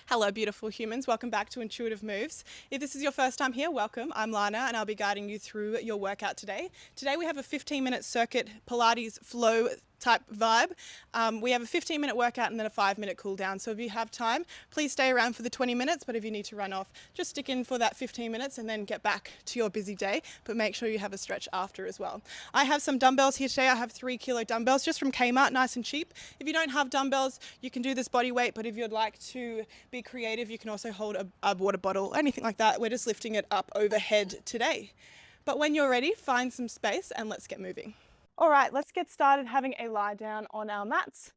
Hello, beautiful humans. Welcome back to Intuitive Moves. If this is your first time here, welcome. I'm Lana and I'll be guiding you through your workout today. Today we have a 15-minute circuit Pilates flow type vibe. We have a 15-minute workout and then a 5-minute cool down. So if you have time, please stay around for the 20 minutes. But if you need to run off, just stick in for that 15 minutes and then get back to your busy day. But make sure you have a stretch after as well. I have some dumbbells here today. I have 3 kilo dumbbells just from Kmart, nice and cheap. If you don't have dumbbells, you can do this body weight. But if you'd like to be creative, you can also hold a water bottle, anything like that. We're just lifting it up overhead today. But when you're ready, find some space and let's get moving. All right, let's get started having a lie down on our mats.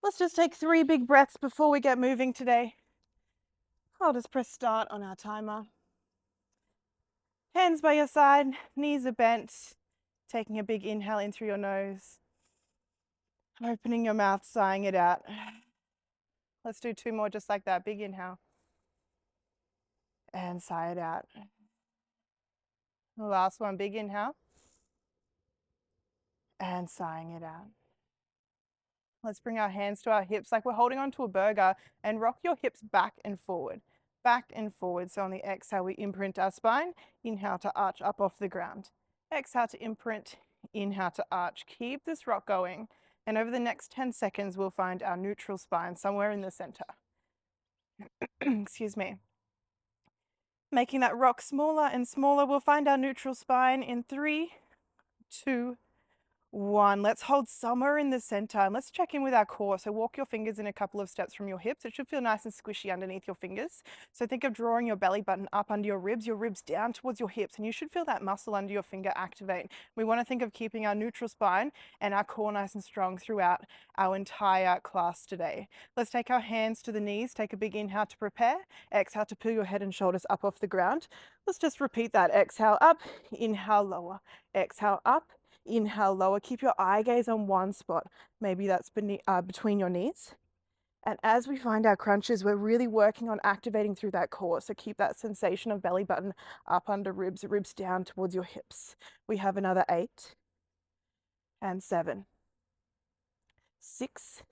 Let's just take 3 big breaths before we get moving today. I'll just press start on our timer. Hands by your side, knees are bent, taking a big inhale in through your nose. Opening your mouth, sighing it out. Let's do 2 more just like that. Big inhale. And sigh it out. The last one, big inhale. And sighing it out. Let's bring our hands to our hips like we're holding onto a burger and rock your hips back and forward. Back and forward. So on the exhale, we imprint our spine. Inhale to arch up off the ground. Exhale to imprint. Inhale to arch. Keep this rock going. And over the next 10 seconds, we'll find our neutral spine somewhere in the center. Excuse me. Making that rock smaller and smaller, we'll find our neutral spine in 3, 2, 1. Let's hold somewhere in the center and let's check in with our core. So walk your fingers in a couple of steps from your hips. It should feel nice and squishy underneath your fingers. So think of drawing your belly button up under your ribs down towards your hips, and you should feel that muscle under your finger activate. We want to think of keeping our neutral spine and our core nice and strong throughout our entire class today. Let's take our hands to the knees. Take a big inhale to prepare. Exhale to pull your head and shoulders up off the ground. Let's just repeat that. Exhale up, inhale lower, exhale up, inhale lower. Keep your eye gaze on one spot. Maybe that's between your knees. And as we find our crunches, we're really working on activating through that core. So keep that sensation of belly button up under ribs, ribs down towards your hips. We have another 8 and 7, 6,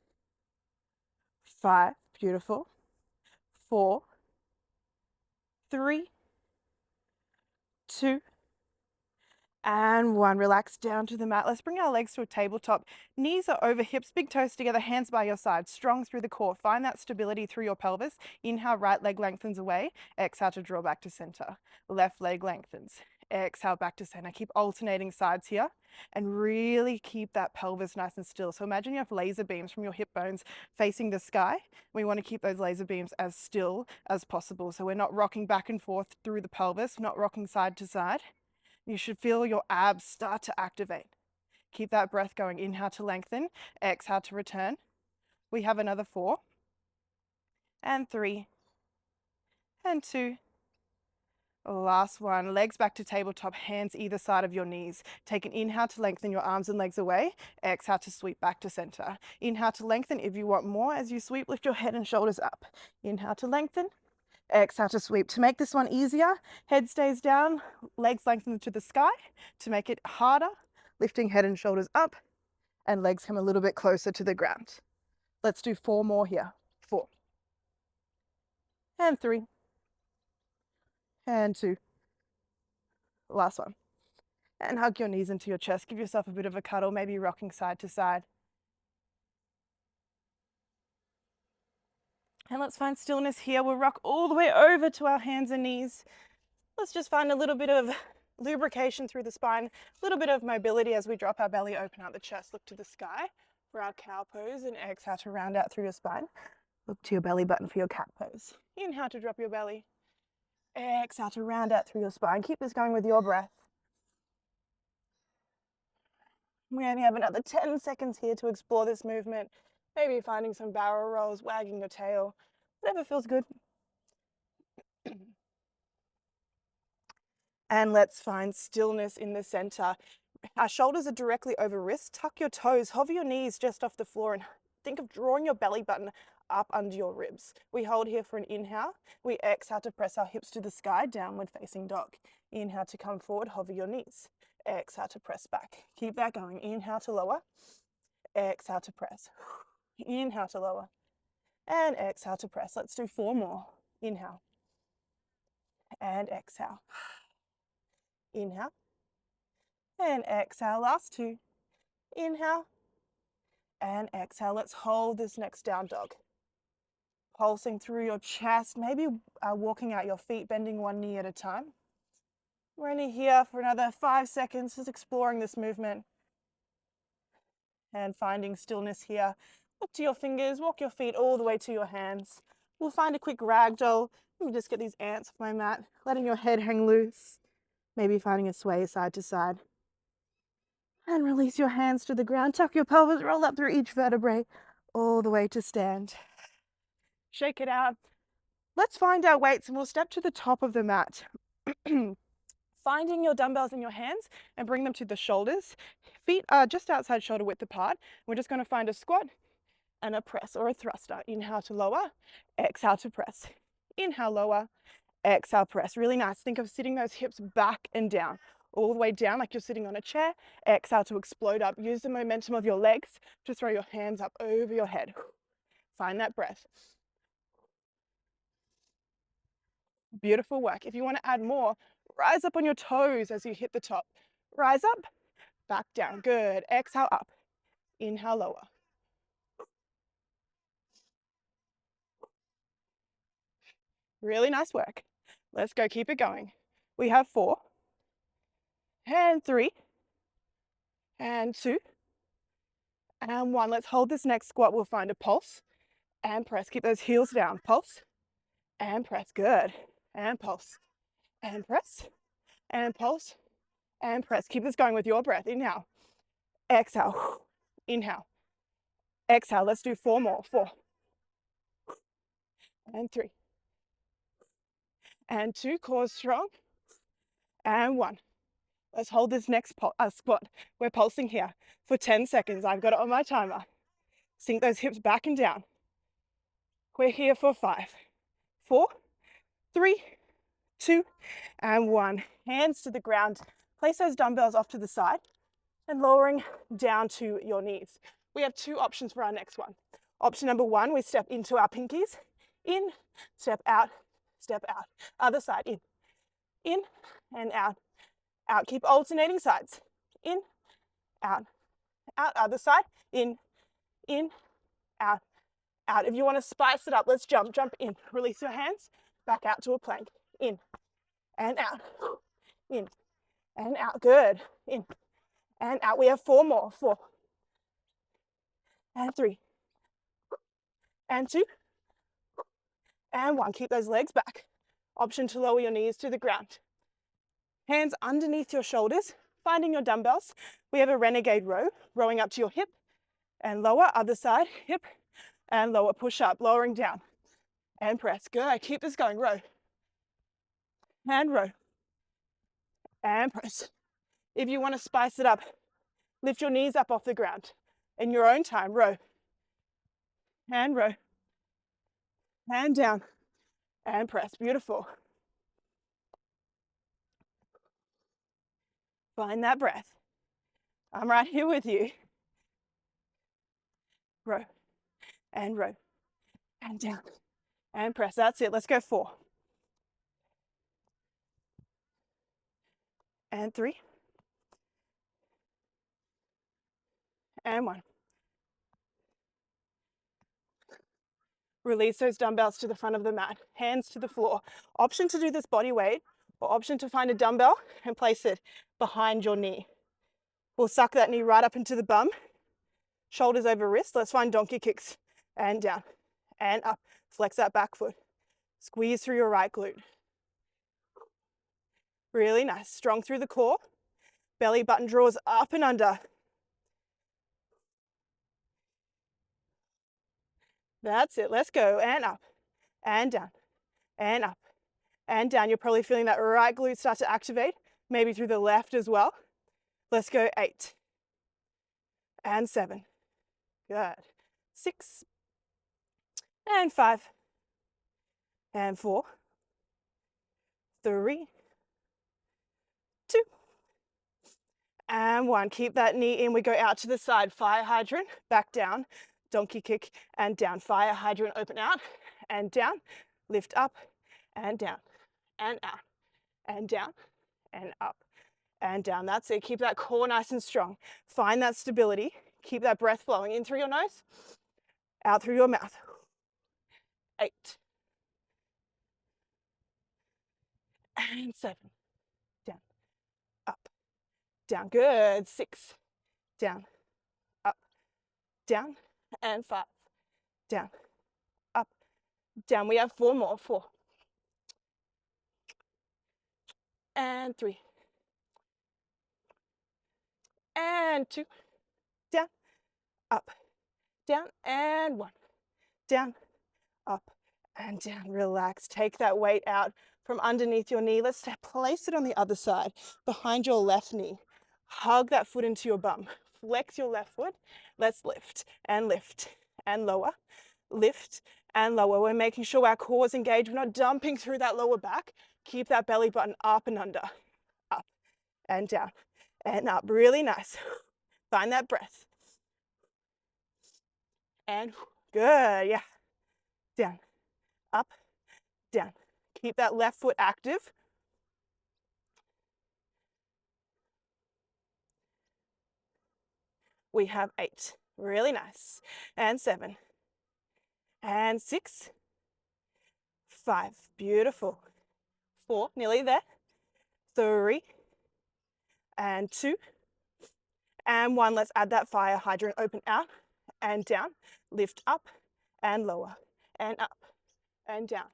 5, beautiful, 4, 3, 2, and 1. Relax down to the mat. Let's bring our legs to a tabletop. Knees are over hips, big toes together, hands by your side, strong through the core. Find that stability through your pelvis. Inhale, right leg lengthens away. Exhale to draw back to center. Left leg lengthens. Exhale back to center. Keep alternating sides here and really keep that pelvis nice and still. So imagine you have laser beams from your hip bones facing the sky. We want to keep those laser beams as still as possible. So we're not rocking back and forth through the pelvis, not rocking side to side. You should feel your abs start to activate. Keep that breath going. Inhale to lengthen, exhale to return. We have another 4 and 3 and 2. Last one. Legs back to tabletop, hands either side of your knees. Take an inhale to lengthen your arms and legs away. Exhale to sweep back to center. Inhale to lengthen. If you want more, as you sweep, lift your head and shoulders up. Inhale to lengthen. Exhale to sweep. To make this one easier, head stays down, legs lengthen to the sky. To make it harder, lifting head and shoulders up and legs come a little bit closer to the ground. Let's do 4 more here. 4 and 3 and 2. Last one. And hug your knees into your chest. Give yourself a bit of a cuddle, maybe rocking side to side. And let's find stillness here. We'll rock all the way over to our hands and knees. Let's just find a little bit of lubrication through the spine, a little bit of mobility as we drop our belly, open out the chest, look to the sky for our cow pose, and exhale to round out through your spine. Look to your belly button for your cat pose. Inhale to drop your belly. Exhale to round out through your spine. Keep this going with your breath. We only have another 10 seconds here to explore this movement. Maybe finding some barrel rolls, wagging your tail, whatever feels good. And let's find stillness in the center. Our shoulders are directly over wrists. Tuck your toes, hover your knees just off the floor, and think of drawing your belly button up under your ribs. We hold here for an inhale. We exhale to press our hips to the sky, downward facing dog. Inhale to come forward, hover your knees. Exhale to press back. Keep that going. Inhale to lower. Exhale to press. Inhale to lower. And exhale to press. Let's do 4 more. Inhale. And exhale. Inhale. And exhale. Last 2. Inhale. And exhale. Let's hold this next down dog. Pulsing through your chest, maybe walking out your feet, bending one knee at a time. We're only here for another 5 seconds, just exploring this movement and finding stillness here. Look to your fingers, walk your feet all the way to your hands. We'll find a quick ragdoll. Let me just get these ants off my mat, letting your head hang loose, maybe finding a sway side to side. And release your hands to the ground, tuck your pelvis, roll up through each vertebrae, all the way to stand. Shake it out. Let's find our weights and we'll step to the top of the mat. Finding your dumbbells in your hands and bring them to the shoulders. Feet are just outside shoulder width apart. We're just going to find a squat and a press or a thruster. Inhale to lower, exhale to press. Inhale, lower, exhale, press. Really nice. Think of sitting those hips back and down, all the way down like you're sitting on a chair. Exhale to explode up. Use the momentum of your legs to throw your hands up over your head. Find that breath. Beautiful work. If you want to add more, rise up on your toes as you hit the top. Rise up, back down. Good. Exhale up. Inhale, lower. Really nice work. Let's go. Keep it going. We have 4 and 3 and 2 and 1. Let's hold this next squat. We'll find a pulse and press. Keep those heels down. Pulse and press. Good. And pulse and press and pulse and press. Keep this going with your breath. Inhale. Exhale. Inhale. Exhale. Let's do 4 more. 4 and 3 and 2. Core strong. And 1. Let's hold this next squat. We're pulsing here for 10 seconds. I've got it on my timer. Sink those hips back and down. We're here for 5, 4, 3, 2, and 1. Hands to the ground. Place those dumbbells off to the side and lowering down to your knees. We have 2 options for our next one. Option number 1, we step into our pinkies. In, step out, step out. Other side, in and out. Out. Keep alternating sides. In, out, out. Other side. In, out, out. If you want to spice it up, let's jump. Jump in. Release your hands. Back out to a plank. In and out. In and out. Good. In and out. We have 4 more. 4 and 3 and 2 and 1. Keep those legs back. Option to lower your knees to the ground. Hands underneath your shoulders, finding your dumbbells. We have a renegade row, rowing up to your hip and lower. Other side, hip and lower. Push up, lowering down and press. Good. Keep this going. Row and row and press. If you want to spice it up, lift your knees up off the ground. In your own time, row and down and press. Beautiful. Find that breath. I'm right here with you. Row and down and press. That's it. Let's go 4 and 3 and 1. Release those dumbbells to the front of the mat, hands to the floor. Option to do this body weight, or option to find a dumbbell and place it behind your knee. We'll suck that knee right up into the bum, shoulders over wrist. Let's find donkey kicks and down and up. Flex that back foot. Squeeze through your right glute. Really nice. Strong through the core. Belly button draws up and under. That's it. Let's go. And up and down and up and down. You're probably feeling that right glute start to activate, maybe through the left as well. Let's go 8 and 7. Good. 6 and 5 and 4, 3, 2 and 1. Keep that knee in. We go out to the side. Fire hydrant, back down. donkey kick, and down. Fire hydrant, open out, and down, lift up, and down, and out, and down, and up, and down. That's it. Keep that core nice and strong. Find that stability. Keep that breath flowing in through your nose, out through your mouth. 8, and 7, down, up, down. Good. 6, down, up, down, and 5, down, up, down. We have 4 more. 4, and 3, and 2, down, up, down, and 1, down, up, and down. Relax. Take that weight out from underneath your knee. Let's place it on the other side, behind your left knee. Hug that foot into your bum. Flex your left foot. Let's lift and lower, lift and lower. We're making sure our core is engaged. We're not dumping through that lower back. Keep that belly button up and under, up and down and up. Really nice. Find that breath. And good, yeah. Down, up, down. Keep that left foot active. We have 8, really nice. And 7, and 6, 5, beautiful. 4, nearly there. 3, and 2, and 1. Let's add that fire hydrant. Open out and down, lift up and lower, and up and down,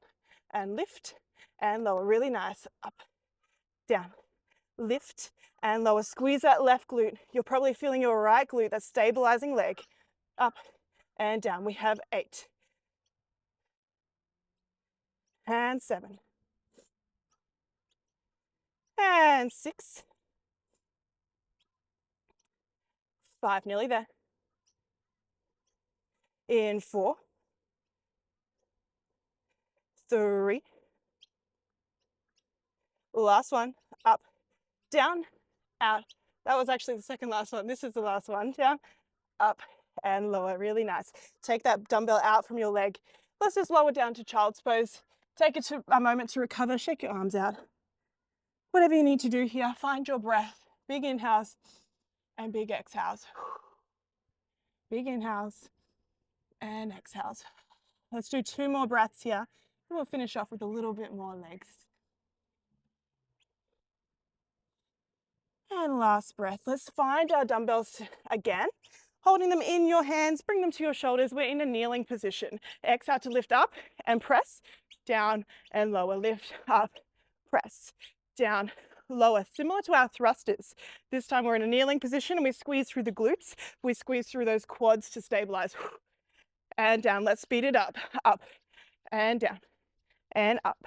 and lift and lower. Really nice. Up, down, lift and lower. Squeeze that left glute. You're probably feeling your right glute, that stabilizing leg. Up and down. We have 8, and 7, and 6, 5, nearly there. In 4, 3, last one, up, down, out. That was actually the second last one. This is the last one. Down, up, and lower. Really nice. Take that dumbbell out from your leg. Let's just lower down to child's pose. Take it to a moment to recover. Shake your arms out. Whatever you need to do here, find your breath. Big inhales and big exhales. Big inhales and exhales. Let's do 2 more breaths here. And we'll finish off with a little bit more legs. And last breath. Let's find our dumbbells again. Holding them in your hands, bring them to your shoulders. We're in a kneeling position. Exhale to lift up and press, down and lower. Lift up, press, down, lower. Similar to our thrusters. This time we're in a kneeling position and we squeeze through the glutes. We squeeze through those quads to stabilize. And down. Let's speed it up and down and up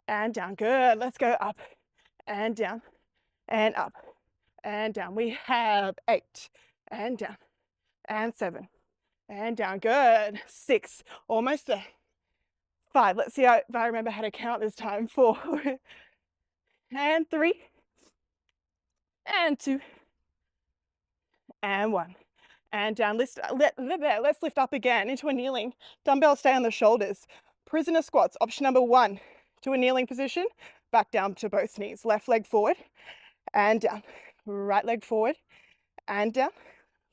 and down. Good. Let's go up and down and up and down. We have 8 and down and 7 and down. Good. 6, almost there. 5, let's see if I remember how to count this time. 4 and 3 and 2 and 1 and down. Let's lift up again into a kneeling. Dumbbells stay on the shoulders. Prisoner squats, option number 1. To a kneeling position, back down to both knees. Left leg forward and down. Right leg forward and down.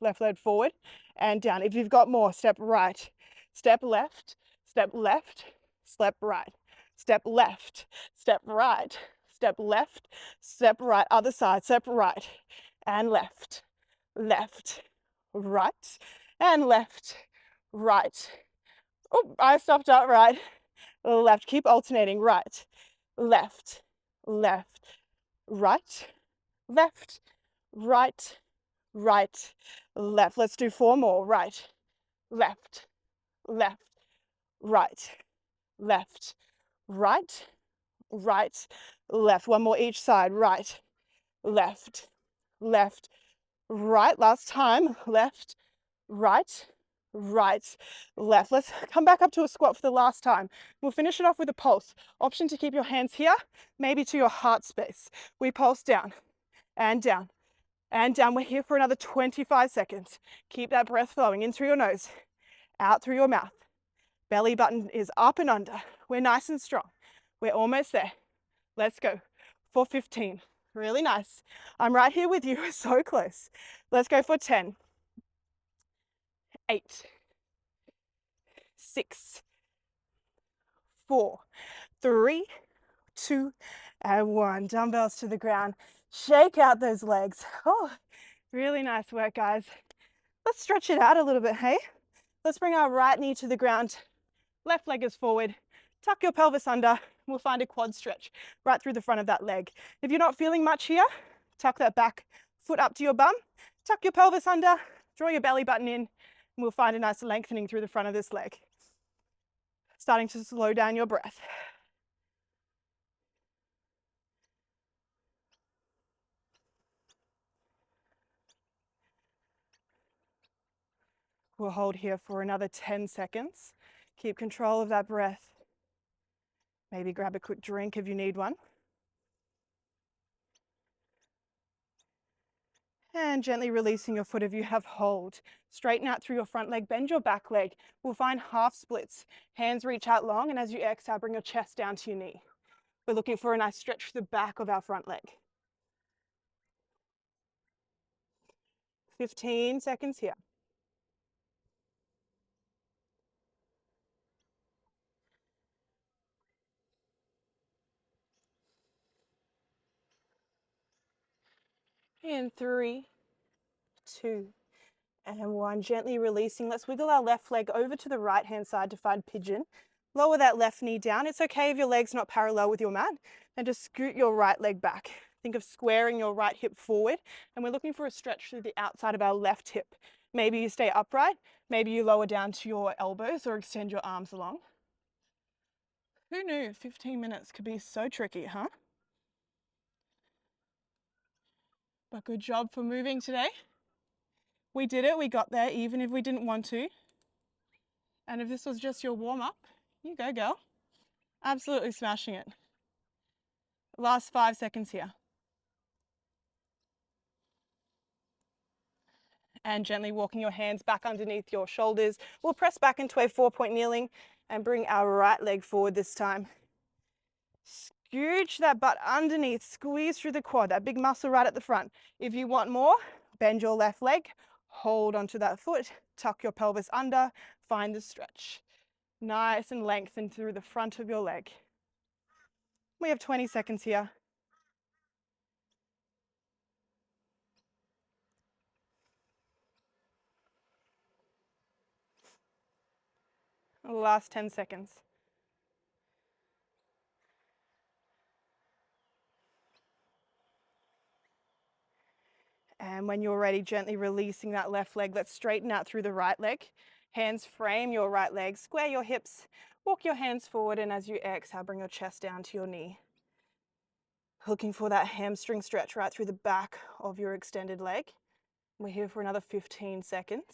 Left leg forward and down. If you've got more, step right, step left, step left, step right, step left, step right, step left, step right. Other side, step right and left, left, right, and left, right. Oh, I stopped out right, left. Keep alternating. Right, left, left, right, left, right, right, left. Let's do 4 more. Right, left, left, right, left, right, right, left. 1 more each side. Right, left, left, right. Last time. Left, right, right, left. Let's come back up to a squat for the last time. We'll finish it off with a pulse. Option to keep your hands here, maybe to your heart space. We pulse down and down and down. We're here for another 25 seconds. Keep that breath flowing in through your nose out through your mouth. Belly button is up and under. We're nice and strong. We're almost there. Let's go for 15. Really nice. I'm right here with you. We're so close. Let's go for 10, 8, 6, 4, 3, 2, and 1. Dumbbells to the ground. Shake out those legs. Oh, really nice work, guys. Let's stretch it out a little bit, hey? Let's bring our right knee to the ground. Left leg is forward. Tuck your pelvis under. We'll find a quad stretch right through the front of that leg. If you're not feeling much here, tuck that back foot up to your bum. Tuck your pelvis under. Draw your belly button in. And we'll find a nice lengthening through the front of this leg. Starting to slow down your breath. We'll hold here for another 10 seconds. Keep control of that breath. Maybe grab a quick drink if you need one. And gently releasing your foot if you have hold. Straighten out through your front leg, bend your back leg. We'll find half splits. Hands reach out long, and as you exhale, bring your chest down to your knee. We're looking for a nice stretch to the back of our front leg. 15 seconds here. In 3, 2, and 1. Gently releasing. Let's wiggle our left leg over to the right hand side to find pigeon. Lower that left knee down. It's okay if your leg's not parallel with your mat. And just scoot your right leg back. Think of squaring your right hip forward. And we're looking for a stretch through the outside of our left hip. Maybe you stay upright. Maybe you lower down to your elbows or extend your arms along. Who knew 15 minutes could be so tricky, huh? But good job for moving today. We did it. We got there even if we didn't want to. And if this was just your warm-up, you go, girl. Absolutely smashing it. Last 5 seconds here. And gently walking your hands back underneath your shoulders. We'll press back into a 4-point kneeling and bring our right leg forward this time. Scooch that butt underneath, squeeze through the quad, that big muscle right at the front. If you want more, bend your left leg, hold onto that foot, tuck your pelvis under, find the stretch. Nice and lengthened through the front of your leg. We have 20 seconds here. Last 10 seconds. And when you're ready, gently releasing that left leg. Let's straighten out through the right leg. Hands frame your right leg, square your hips, walk your hands forward, and as you exhale, bring your chest down to your knee. Looking for that hamstring stretch right through the back of your extended leg. We're here for another 15 seconds.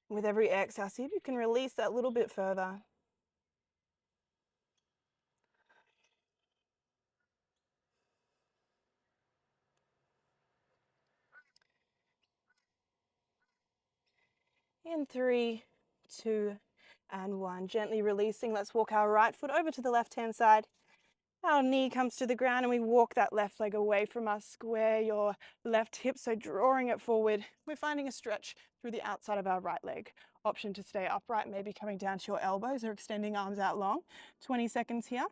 With every exhale, see if you can release that little bit further. In 3, 2, and 1. Gently releasing. Let's walk our right foot over to the left-hand side. Our knee comes to the ground and we walk that left leg away from us. Square your left hip, so drawing it forward. We're finding a stretch through the outside of our right leg. Option to stay upright, maybe coming down to your elbows or extending arms out long. 20 seconds here.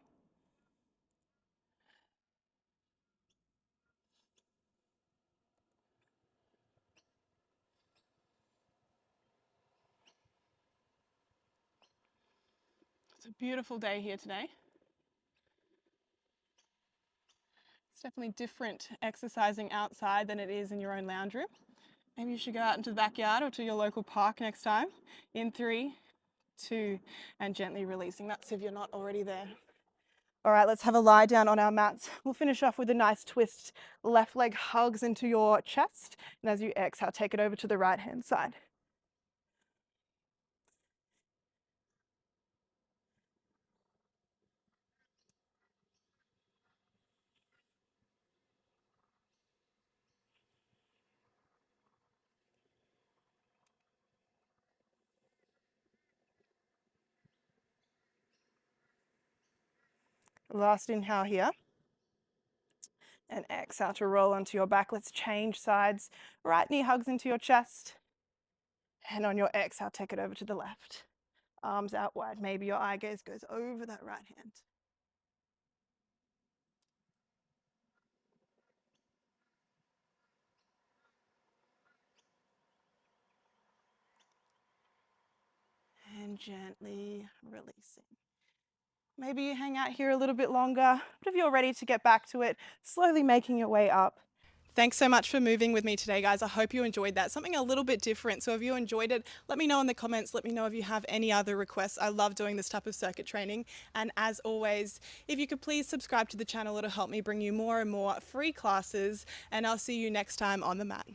It's a beautiful day here today. It's definitely different exercising outside than it is in your own lounge room. Maybe you should go out into the backyard or to your local park next time. In 3, 2, and gently releasing. That's if you're not already there. All right, let's have a lie down on our mats. We'll finish off with a nice twist. Left leg hugs into your chest. And as you exhale, take it over to the right hand side. Last inhale here. And exhale to roll onto your back. Let's change sides. Right knee hugs into your chest. And on your exhale, take it over to the left. Arms out wide. Maybe your eye gaze goes over that right hand. And gently releasing. Maybe you hang out here a little bit longer, but if you're ready to get back to it, slowly making your way up. Thanks so much for moving with me today, guys. I hope you enjoyed that. Something a little bit different. So if you enjoyed it, let me know in the comments. Let me know if you have any other requests. I love doing this type of circuit training. And as always, if you could please subscribe to the channel, it'll help me bring you more and more free classes. And I'll see you next time on the mat.